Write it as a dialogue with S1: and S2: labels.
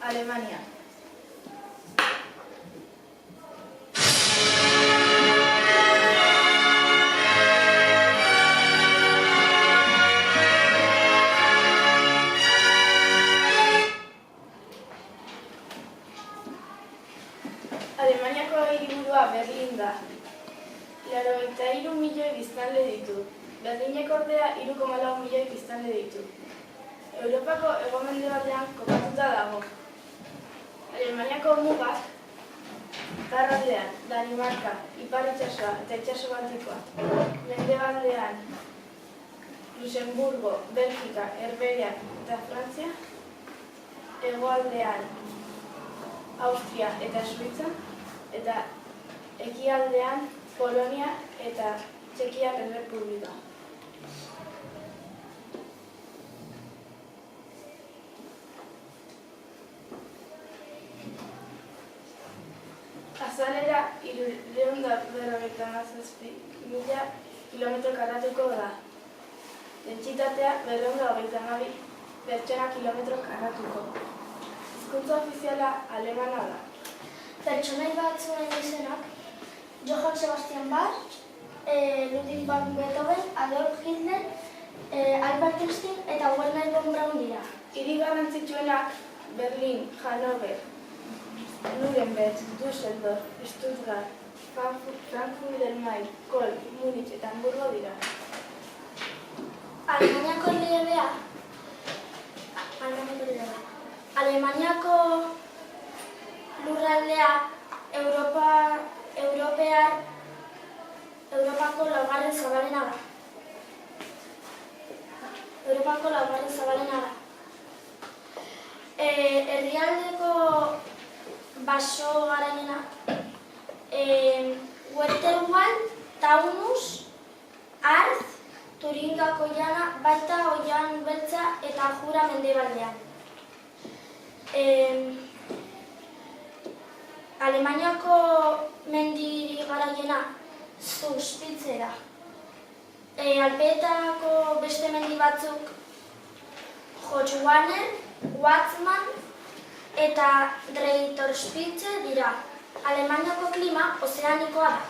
S1: Alemania. Alemaniako hiriburua Berlin da. 83 milioi biztanle ditu. Berlinek ordea 3,4 milioi biztanle ditu. Europako hego-mendebaldean kokatuta dago. Alemaniako mugak iparraldean Danimarka, ipar itsasoa eta itsaso Baltikoa. Mendebaldean Luxemburgo, Belgika, Herbehereak eta Frantzia. Hegoaldean Austria eta Suitza, eta ekialdean Polonia eta Txekiar Errepublika. Azalera 357.000 kilometro karratuko da. Dentsitatea 222 pertsona kilometro karratuko. Hizkuntza ofiziala alemana da.
S2: Pertsonai batzuen izenak Johann Sebastian Bach, Ludwig van Beethoven, Adolf Hitler, Albert Einstein eta Wernher von Braun dira.
S1: Hiri garrantzitsuenak Berlin, Hannover, Nuremberg, Düsseldorf, Stuttgart, Frankfurt del Main, Köln, Munich eta Hamburgo dira.
S2: Alemaniako lurraldea Europako laugarren zabalena da. Herrialdeko baso garainena Wetterwald, Taunus, Arz, Turingako Oiana, baita Oian Beltza eta Jura mendebaldean. Alemaniako mendi garaiena Zugspitze da. Alpeetako beste mendi batzuk Hochwanner, Watzmann eta Dreiterspitze dira. Alemaniako klima ozeanikoa da.